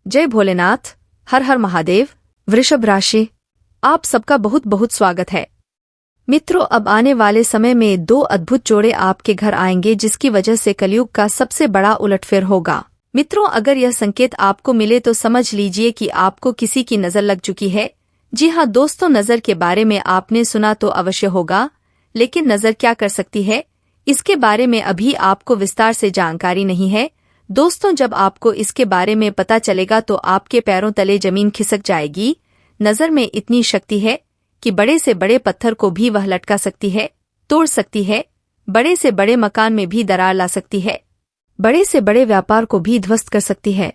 जय भोलेनाथ। हर हर महादेव। वृषभ राशि, आप सबका बहुत बहुत स्वागत है। मित्रों, अब आने वाले समय में दो अद्भुत जोड़े आपके घर आएंगे, जिसकी वजह से कलयुग का सबसे बड़ा उलटफेर होगा। मित्रों, अगर यह संकेत आपको मिले तो समझ लीजिए कि आपको किसी की नजर लग चुकी है। जी हाँ दोस्तों, नजर के बारे में आपने सुना तो अवश्य होगा, लेकिन नजर क्या कर सकती है, इसके बारे में अभी आपको विस्तार से जानकारी नहीं है। दोस्तों, जब आपको इसके बारे में पता चलेगा तो आपके पैरों तले जमीन खिसक जाएगी। नजर में इतनी शक्ति है कि बड़े से बड़े पत्थर को भी वह लटका सकती है, तोड़ सकती है, बड़े से बड़े मकान में भी दरार ला सकती है, बड़े से बड़े व्यापार को भी ध्वस्त कर सकती है।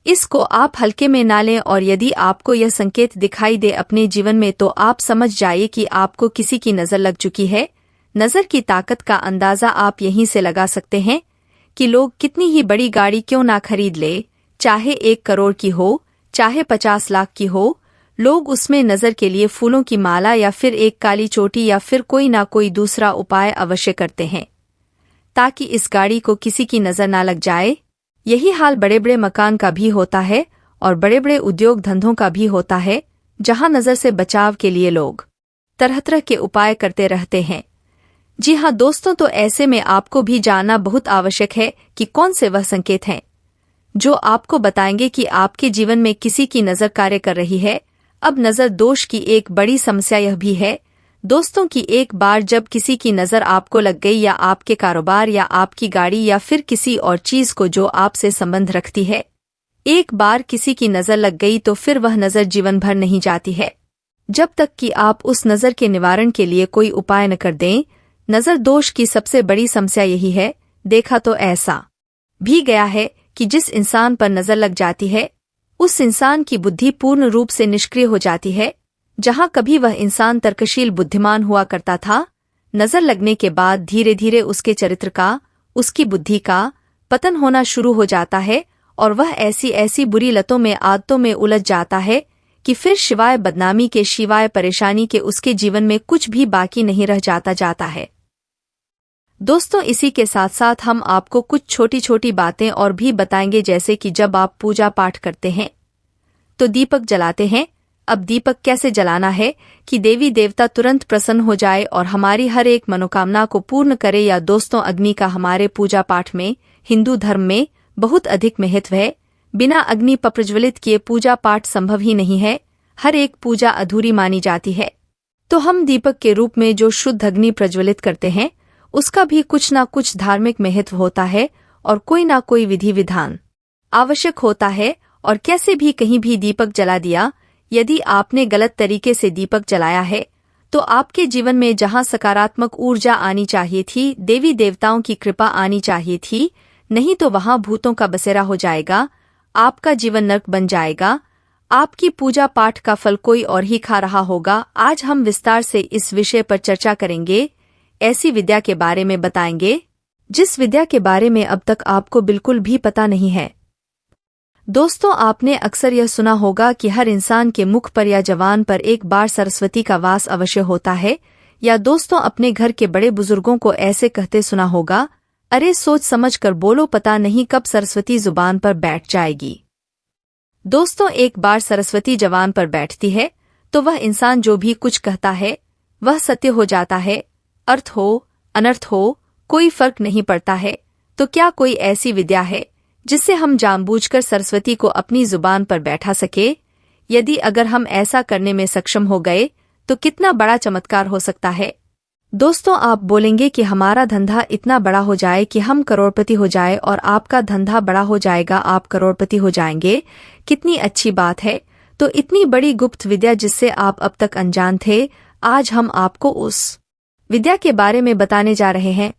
इसको आप हल्के में ना लें, और यदि आपको यह संकेत दिखाई दे अपने जीवन में तो आप समझ जाइए कि आपको किसी की नजर लग चुकी है। नजर की ताकत का अंदाजा आप यहीं से लगा सकते हैं कि लोग कितनी ही बड़ी गाड़ी क्यों ना खरीद ले, चाहे 1 करोड़ की हो, चाहे 50 लाख की हो, लोग उसमें नजर के लिए फूलों की माला या फिर एक काली चोटी या फिर कोई ना कोई दूसरा उपाय अवश्य करते हैं, ताकि इस गाड़ी को किसी की नजर ना लग जाए। यही हाल बड़े बड़े मकान का भी होता है और बड़े बड़े उद्योग धंधों का भी होता है, जहां नजर से बचाव के लिए लोग तरह तरह के उपाय करते रहते हैं। जी हाँ दोस्तों, तो ऐसे में आपको भी जानना बहुत आवश्यक है कि कौन से वह संकेत हैं जो आपको बताएंगे कि आपके जीवन में किसी की नजर कार्य कर रही है। अब नजर दोष की एक बड़ी समस्या यह भी है दोस्तों कि एक बार जब किसी की नजर आपको लग गई, या आपके कारोबार या आपकी गाड़ी या फिर किसी और चीज को जो आपसे संबंध रखती है, एक बार किसी की नजर लग गई तो फिर वह नजर जीवन भर नहीं जाती है, जब तक कि आप उस नजर के निवारण के लिए कोई उपाय न कर दें। नजर दोष की सबसे बड़ी समस्या यही है। देखा तो ऐसा भी गया है कि जिस इंसान पर नजर लग जाती है, उस इंसान की बुद्धि पूर्ण रूप से निष्क्रिय हो जाती है। जहां कभी वह इंसान तर्कशील बुद्धिमान हुआ करता था, नजर लगने के बाद धीरे धीरे उसके चरित्र का, उसकी बुद्धि का पतन होना शुरू हो जाता है, और वह ऐसी ऐसी बुरी लतों में, आदतों में उलझ जाता है कि फिर शिवाय बदनामी के, शिवाय परेशानी के उसके जीवन में कुछ भी बाकी नहीं रह जाता है। दोस्तों, इसी के साथ साथ हम आपको कुछ छोटी छोटी बातें और भी बताएंगे, जैसे कि जब आप पूजा पाठ करते हैं तो दीपक जलाते हैं। अब दीपक कैसे जलाना है कि देवी देवता तुरंत प्रसन्न हो जाए और हमारी हर एक मनोकामना को पूर्ण करे। या दोस्तों, अग्नि का हमारे पूजा पाठ में, हिंदू धर्म में बहुत अधिक महत्व है। बिना अग्नि पर प्रज्वलित किए पूजा पाठ संभव ही नहीं है। हर एक पूजा अधूरी मानी जाती है। तो हम दीपक के रूप में जो शुद्ध अग्नि प्रज्वलित करते हैं, उसका भी कुछ ना कुछ धार्मिक महत्व होता है और कोई ना कोई विधि विधान आवश्यक होता है। और कैसे भी कहीं भी दीपक जला दिया, यदि आपने गलत तरीके से दीपक जलाया है, तो आपके जीवन में जहां सकारात्मक ऊर्जा आनी चाहिए थी, देवी देवताओं की कृपा आनी चाहिए थी, नहीं तो वहां भूतों का बसेरा हो जाएगा। आपका जीवन नर्क बन जाएगा। आपकी पूजा पाठ का फल कोई और ही खा रहा होगा। आज हम विस्तार से इस विषय पर चर्चा करेंगे। ऐसी विद्या के बारे में बताएंगे जिस विद्या के बारे में अब तक आपको बिल्कुल भी पता नहीं है। दोस्तों, आपने अक्सर यह सुना होगा कि हर इंसान के मुख पर या जबान पर एक बार सरस्वती का वास अवश्य होता है। या दोस्तों, अपने घर के बड़े बुजुर्गों को ऐसे कहते सुना होगा, अरे सोच समझ कर बोलो, पता नहीं कब सरस्वती जुबान पर बैठ जाएगी। दोस्तों, एक बार सरस्वती जबान पर बैठती है तो वह इंसान जो भी कुछ कहता है वह सत्य हो जाता है। अर्थ हो, अनर्थ हो, कोई फर्क नहीं पड़ता है। तो क्या कोई ऐसी विद्या है जिससे हम जानबूझकर सरस्वती को अपनी जुबान पर बैठा सके? यदि अगर हम ऐसा करने में सक्षम हो गए तो कितना बड़ा चमत्कार हो सकता है। दोस्तों, आप बोलेंगे कि हमारा धंधा इतना बड़ा हो जाए कि हम करोड़पति हो जाए, और आपका धंधा बड़ा हो जाएगा, आप करोड़पति हो जाएंगे। कितनी अच्छी बात है। तो इतनी बड़ी गुप्त विद्या जिससे आप अब तक अनजान थे, आज हम आपको उस विद्या के बारे में बताने जा रहे हैं।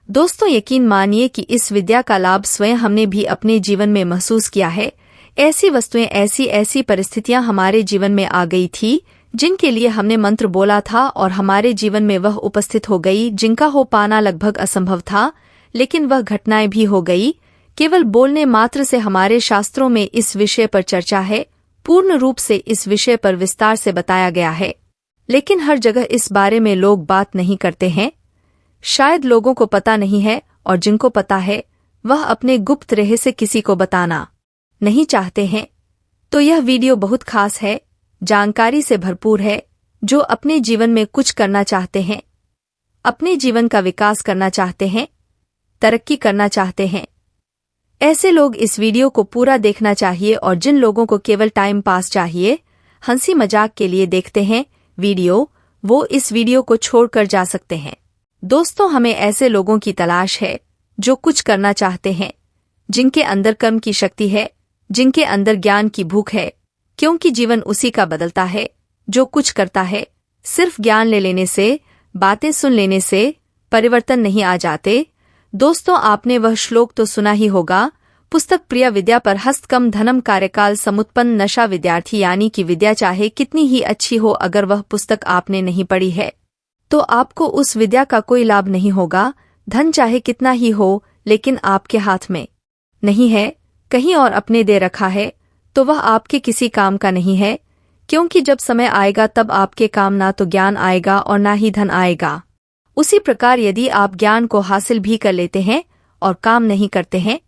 दोस्तों, यकीन मानिए कि इस विद्या का लाभ स्वयं हमने भी अपने जीवन में महसूस किया है। ऐसी वस्तुएं, ऐसी ऐसी परिस्थितियां हमारे जीवन में आ गई थी जिनके लिए हमने मंत्र बोला था और हमारे जीवन में वह उपस्थित हो गई जिनका हो पाना लगभग असंभव था, लेकिन वह घटनाएं भी हो गई। केवल बोलने मात्र से हमारे शास्त्रों में इस विषय पर चर्चा है। पूर्ण रूप से इस विषय पर विस्तार से बताया गया है, लेकिन हर जगह इस बारे में लोग बात नहीं करते हैं। शायद लोगों को पता नहीं है, और जिनको पता है वह अपने गुप्त रहस्य किसी को बताना नहीं चाहते हैं तो यह वीडियो बहुत खास है, जानकारी से भरपूर है। जो अपने जीवन में कुछ करना चाहते हैं, अपने जीवन का विकास करना चाहते हैं, तरक्की करना चाहते हैं, ऐसे लोग इस वीडियो को पूरा देखना चाहिए। और जिन लोगों को केवल टाइम पास चाहिए, हंसी मजाक के लिए देखते हैं वीडियो, वो इस वीडियो को छोड़कर जा सकते हैं। दोस्तों, हमें ऐसे लोगों की तलाश है जो कुछ करना चाहते हैं, जिनके अंदर कर्म की शक्ति है, जिनके अंदर ज्ञान की भूख है, क्योंकि जीवन उसी का बदलता है जो कुछ करता है। सिर्फ ज्ञान ले लेने से, बातें सुन लेने से परिवर्तन नहीं आ जाते। दोस्तों, आपने वह श्लोक तो सुना ही होगा, पुस्तक प्रिय विद्या पर हस्त कम धनम कार्यकाल समुत्पन्न नशा। विद्यार्थी यानी कि विद्या चाहे कितनी ही अच्छी हो, अगर वह पुस्तक आपने नहीं पढ़ी है तो आपको उस विद्या का कोई लाभ नहीं होगा। धन चाहे कितना ही हो, लेकिन आपके हाथ में नहीं है, कहीं और अपने दे रखा है, तो वह आपके किसी काम का नहीं है। क्योंकि जब समय आएगा तब आपके काम ना तो ज्ञान आएगा और ना ही धन आएगा। उसी प्रकार यदि आप ज्ञान को हासिल भी कर लेते हैं और काम नहीं करते हैं,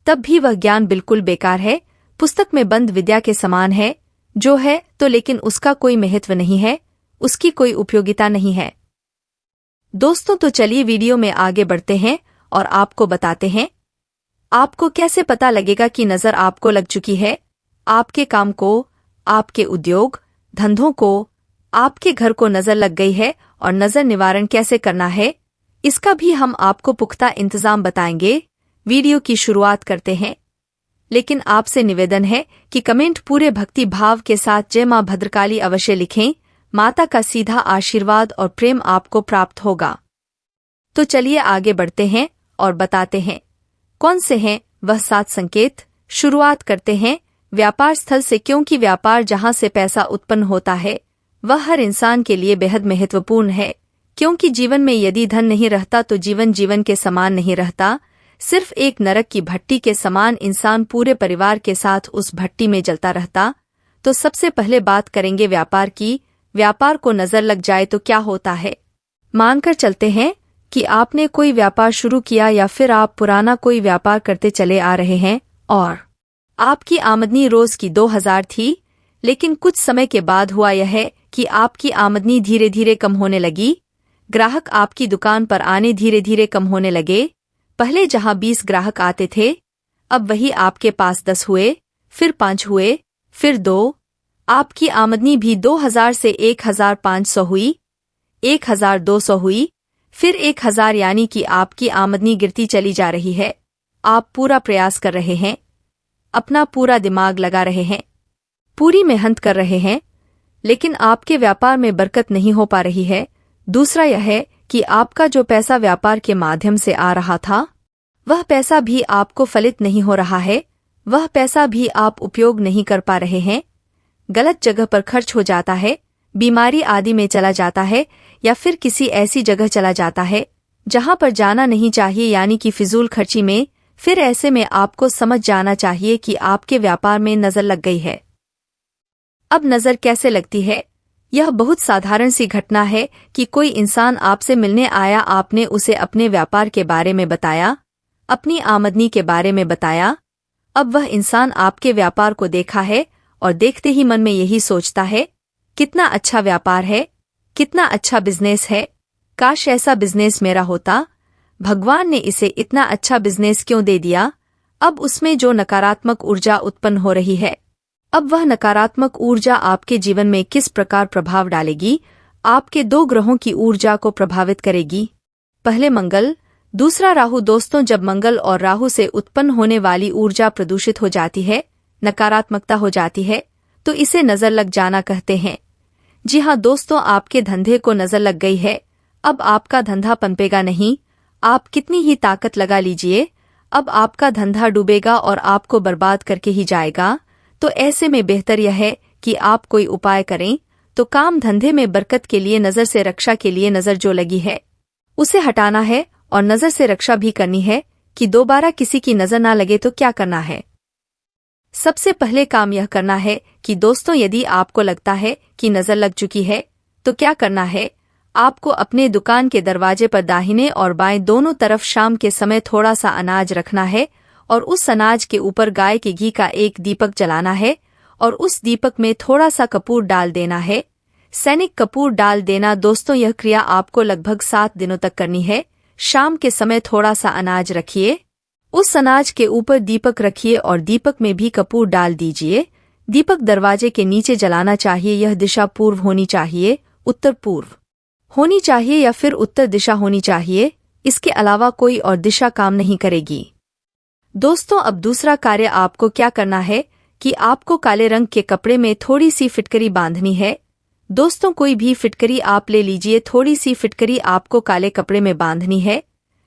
तब भी वह ज्ञान बिल्कुल बेकार है, पुस्तक में बंद विद्या के समान है। जो है तो लेकिन उसका कोई महत्व नहीं है, उसकी कोई उपयोगिता नहीं है। दोस्तों, तो चलिए वीडियो में आगे बढ़ते हैं और आपको बताते हैं आपको कैसे पता लगेगा कि नज़र आपको लग चुकी है, आपके काम को, आपके उद्योग धंधों को, आपके घर को नज़र लग गई है। और नज़र निवारण कैसे करना है, इसका भी हम आपको पुख्ता इंतजाम बताएंगे। वीडियो की शुरुआत करते हैं, लेकिन आपसे निवेदन है कि कमेंट पूरे भक्ति भाव के साथ जय मां भद्रकाली अवश्य लिखें। माता का सीधा आशीर्वाद और प्रेम आपको प्राप्त होगा। तो चलिए आगे बढ़ते हैं और बताते हैं कौन से हैं वह 7 संकेत। शुरुआत करते हैं व्यापार स्थल से, क्योंकि व्यापार जहां से पैसा उत्पन्न होता है वह हर इंसान के लिए बेहद महत्वपूर्ण है। क्योंकि जीवन में यदि धन नहीं रहता तो जीवन जीवन के समान नहीं रहता, सिर्फ एक नरक की भट्टी के समान इंसान पूरे परिवार के साथ उस भट्टी में जलता रहता। तो सबसे पहले बात करेंगे व्यापार की। व्यापार को नजर लग जाए तो क्या होता है। मानकर चलते हैं कि आपने कोई व्यापार शुरू किया या फिर आप पुराना कोई व्यापार करते चले आ रहे हैं और आपकी आमदनी रोज की 2000 थी, लेकिन कुछ समय के बाद हुआ यह है कि आपकी आमदनी धीरे धीरे कम होने लगी। ग्राहक आपकी दुकान पर आने धीरे धीरे कम होने लगे। पहले जहां 20 ग्राहक आते थे, अब वही आपके पास 10 हुए, फिर 5 हुए, फिर 2। आपकी आमदनी भी 2000 से 1500 हुई, 1200 हुई, फिर 1000, यानी कि आपकी आमदनी गिरती चली जा रही है। आप पूरा प्रयास कर रहे हैं, अपना पूरा दिमाग लगा रहे हैं, पूरी मेहनत कर रहे हैं, लेकिन आपके व्यापार में बरकत नहीं हो पा रही है। दूसरा यह है कि आपका जो पैसा व्यापार के माध्यम से आ रहा था, वह पैसा भी आपको फलित नहीं हो रहा है, वह पैसा भी आप उपयोग नहीं कर पा रहे हैं, गलत जगह पर खर्च हो जाता है, बीमारी आदि में चला जाता है, या फिर किसी ऐसी जगह चला जाता है जहां पर जाना नहीं चाहिए, यानी कि फिजूल खर्ची में। फिर ऐसे में आपको समझ जाना चाहिए कि आपके व्यापार में नजर लग गई है। अब नजर कैसे लगती है? यह बहुत साधारण सी घटना है कि कोई इंसान आपसे मिलने आया, आपने उसे अपने व्यापार के बारे में बताया, अपनी आमदनी के बारे में बताया। अब वह इंसान आपके व्यापार को देखा है और देखते ही मन में यही सोचता है, कितना अच्छा व्यापार है, कितना अच्छा बिजनेस है, काश ऐसा बिजनेस मेरा होता, भगवान ने इसे इतना अच्छा बिजनेस क्यों दे दिया। अब उसमें जो नकारात्मक ऊर्जा उत्पन्न हो रही है, अब वह नकारात्मक ऊर्जा आपके जीवन में किस प्रकार प्रभाव डालेगी? आपके 2 ग्रहों की ऊर्जा को प्रभावित करेगी। पहले मंगल, दूसरा राहु। दोस्तों, जब मंगल और राहु से उत्पन्न होने वाली ऊर्जा प्रदूषित हो जाती है, नकारात्मकता हो जाती है, तो इसे नजर लग जाना कहते हैं। जी हाँ दोस्तों, आपके धंधे को नजर लग गई है। अब आपका धंधा पनपेगा नहीं, आप कितनी ही ताकत लगा लीजिए, अब आपका धंधा डूबेगा और आपको बर्बाद करके ही जाएगा। तो ऐसे में बेहतर यह है कि आप कोई उपाय करें। तो काम धंधे में बरकत के लिए, नजर से रक्षा के लिए नजर जो लगी है उसे हटाना है और नजर से रक्षा भी करनी है कि दोबारा किसी की नजर ना लगे। तो क्या करना है? सबसे पहले काम यह करना है कि दोस्तों, यदि आपको लगता है कि नजर लग चुकी है तो क्या करना है? आपको अपने दुकान के दरवाजे पर दाहिने और बाएं दोनों तरफ शाम के समय थोड़ा सा अनाज रखना है और उस अनाज के ऊपर गाय के घी का एक दीपक जलाना है और उस दीपक में थोड़ा सा कपूर डाल देना है। सैनिक कपूर डाल देना। दोस्तों, यह क्रिया आपको लगभग 7 दिनों तक करनी है। शाम के समय थोड़ा सा अनाज रखिए, उस अनाज के ऊपर दीपक रखिए और दीपक में भी कपूर डाल दीजिए। दीपक दरवाजे के नीचे जलाना चाहिए। यह दिशा पूर्व होनी चाहिए, उत्तर पूर्व होनी चाहिए या फिर उत्तर दिशा होनी चाहिए। इसके अलावा कोई और दिशा काम नहीं करेगी। दोस्तों, अब दूसरा कार्य आपको क्या करना है कि आपको काले रंग के कपड़े में थोड़ी सी फिटकरी बांधनी है। दोस्तों, कोई भी फिटकरी आप ले लीजिए। थोड़ी सी फिटकरी आपको काले कपड़े में बांधनी है।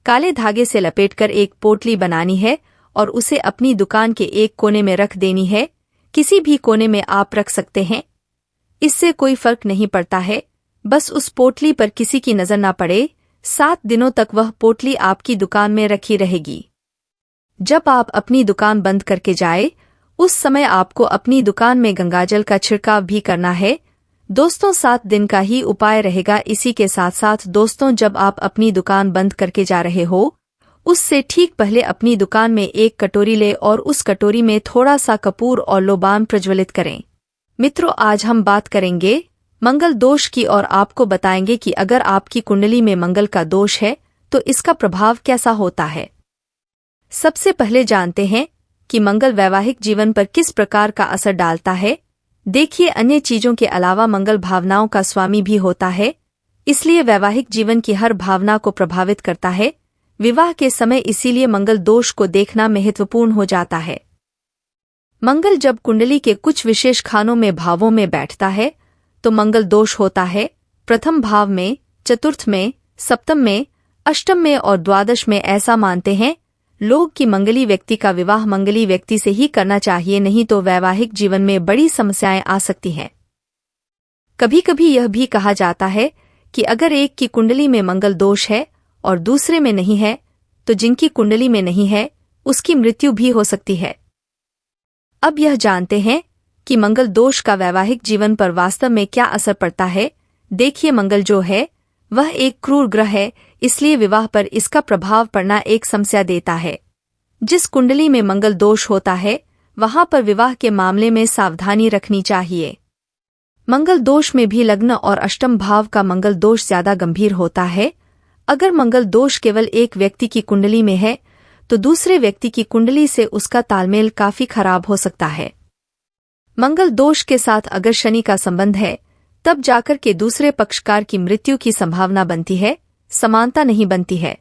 काले धागे से लपेटकर एक पोटली बनानी है और उसे अपनी दुकान के एक कोने में रख देनी है। किसी भी कोने में आप रख सकते हैं, इससे कोई फर्क नहीं पड़ता है। बस उस पोटली पर किसी की नजर ना पड़े। 7 दिनों तक वह पोटली आपकी दुकान में रखी रहेगी। जब आप अपनी दुकान बंद करके जाए, उस समय आपको अपनी दुकान में गंगाजल का छिड़काव भी करना है। दोस्तों, 7 दिन का ही उपाय रहेगा। इसी के साथ साथ दोस्तों, जब आप अपनी दुकान बंद करके जा रहे हो, उससे ठीक पहले अपनी दुकान में एक कटोरी ले और उस कटोरी में थोड़ा सा कपूर और लोबान प्रज्वलित करें। मित्रों, आज हम बात करेंगे मंगल दोष की और आपको बताएंगे कि अगर आपकी कुंडली में मंगल का दोष है तो इसका प्रभाव कैसा होता है। सबसे पहले जानते हैं कि मंगल वैवाहिक जीवन पर किस प्रकार का असर डालता है। देखिए, अन्य चीजों के अलावा मंगल भावनाओं का स्वामी भी होता है, इसलिए वैवाहिक जीवन की हर भावना को प्रभावित करता है। विवाह के समय इसीलिए मंगल दोष को देखना महत्वपूर्ण हो जाता है। मंगल जब कुंडली के कुछ विशेष खानों में भावों में बैठता है तो मंगल दोष होता है। प्रथम भाव में, चतुर्थ में, सप्तम में, अष्टम में और द्वादश में। ऐसा मानते हैं लोग कि मंगली व्यक्ति का विवाह मंगली व्यक्ति से ही करना चाहिए, नहीं तो वैवाहिक जीवन में बड़ी समस्याएं आ सकती हैं। कभी कभी यह भी कहा जाता है कि अगर एक की कुंडली में मंगल दोष है और दूसरे में नहीं है, तो जिनकी कुंडली में नहीं है उसकी मृत्यु भी हो सकती है। अब यह जानते हैं कि मंगल दोष का वैवाहिक जीवन पर वास्तव में क्या असर पड़ता है। देखिए, मंगल जो है वह एक क्रूर ग्रह है, इसलिए विवाह पर इसका प्रभाव पड़ना एक समस्या देता है। जिस कुंडली में मंगल दोष होता है वहां पर विवाह के मामले में सावधानी रखनी चाहिए। मंगल दोष में भी लग्न और अष्टम भाव का मंगल दोष ज्यादा गंभीर होता है। अगर मंगल दोष केवल एक व्यक्ति की कुंडली में है तो दूसरे व्यक्ति की कुंडली से उसका तालमेल काफी खराब हो सकता है। मंगल दोष के साथ अगर शनि का संबंध है तब जाकर के दूसरे पक्षकार की मृत्यु की संभावना बनती है, समानता नहीं बनती है।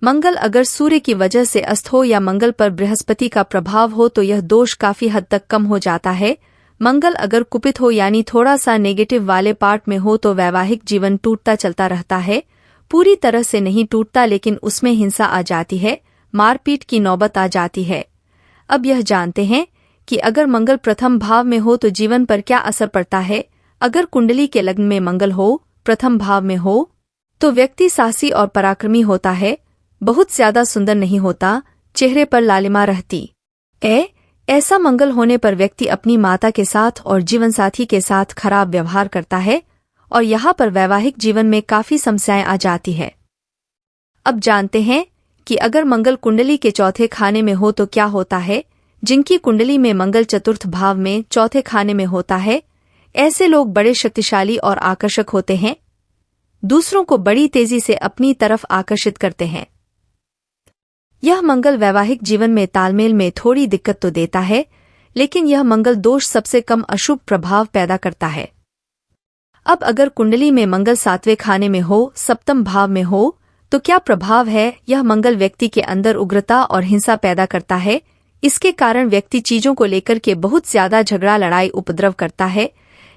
मंगल अगर सूर्य की वजह से अस्त हो या मंगल पर बृहस्पति का प्रभाव हो तो यह दोष काफी हद तक कम हो जाता है। मंगल अगर कुपित हो यानी थोड़ा सा नेगेटिव वाले पार्ट में हो तो वैवाहिक जीवन टूटता चलता रहता है। पूरी तरह से नहीं टूटता, लेकिन उसमें हिंसा आ जाती है, मारपीट की नौबत आ जाती है। अब यह जानते हैं कि अगर मंगल प्रथम भाव में हो तो जीवन पर क्या असर पड़ता है। अगर कुंडली के लग्न में मंगल हो, प्रथम भाव में हो, तो व्यक्ति साहसी और पराक्रमी होता है, बहुत ज्यादा सुंदर नहीं होता, चेहरे पर लालिमा रहती है। ऐसा मंगल होने पर व्यक्ति अपनी माता के साथ और जीवनसाथी के साथ खराब व्यवहार करता है और यहाँ पर वैवाहिक जीवन में काफी समस्याएं आ जाती है। अब जानते हैं कि अगर मंगल कुंडली के चौथे खाने में हो तो क्या होता है। जिनकी कुंडली में मंगल चतुर्थ भाव में चौथे खाने में होता है, ऐसे लोग बड़े शक्तिशाली और आकर्षक होते हैं, दूसरों को बड़ी तेजी से अपनी तरफ आकर्षित करते हैं। यह मंगल वैवाहिक जीवन में तालमेल में थोड़ी दिक्कत तो देता है, लेकिन यह मंगल दोष सबसे कम अशुभ प्रभाव पैदा करता है। अब अगर कुंडली में मंगल 7वें खाने में हो, सप्तम भाव में हो, तो क्या प्रभाव है। यह मंगल व्यक्ति के अंदर उग्रता और हिंसा पैदा करता है। इसके कारण व्यक्ति चीजों को लेकर के बहुत ज्यादा झगड़ा, लड़ाई, उपद्रव करता है।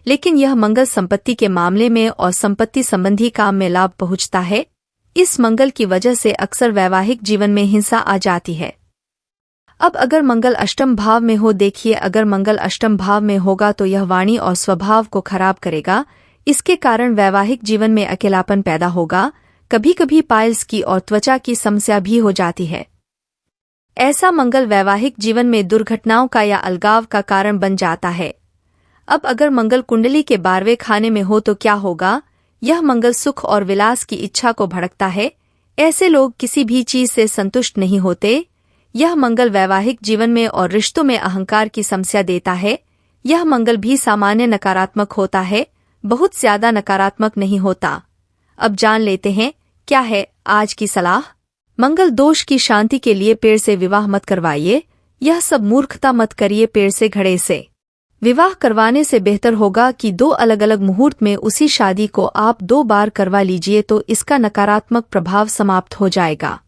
लेकिन यह मंगल संपत्ति के मामले में और संपत्ति संबंधी काम में लाभ पहुंचता है। इस मंगल की वजह से अक्सर वैवाहिक जीवन में हिंसा आ जाती है। अब अगर मंगल अष्टम भाव में हो, देखिए, अगर मंगल अष्टम भाव में होगा तो यह वाणी और स्वभाव को खराब करेगा। इसके कारण वैवाहिक जीवन में अकेलापन पैदा होगा। कभी कभी पाइल्स की और त्वचा की समस्या भी हो जाती है। ऐसा मंगल वैवाहिक जीवन में दुर्घटनाओं का या अलगाव का कारण बन जाता है। अब अगर मंगल कुंडली के 12वें खाने में हो तो क्या होगा। यह मंगल सुख और विलास की इच्छा को भड़कता है। ऐसे लोग किसी भी चीज से संतुष्ट नहीं होते। यह मंगल वैवाहिक जीवन में और रिश्तों में अहंकार की समस्या देता है। यह मंगल भी सामान्य नकारात्मक होता है, बहुत ज्यादा नकारात्मक नहीं होता। अब जान लेते हैं क्या है आज की सलाह। मंगल दोष की शांति के लिए पेड़ से विवाह मत करवाइए। यह सब मूर्खता मत करिए। पेड़ से घड़े से विवाह करवाने से बेहतर होगा कि 2 अलग अलग मुहूर्त में उसी शादी को आप 2 बार करवा लीजिए, तो इसका नकारात्मक प्रभाव समाप्त हो जाएगा।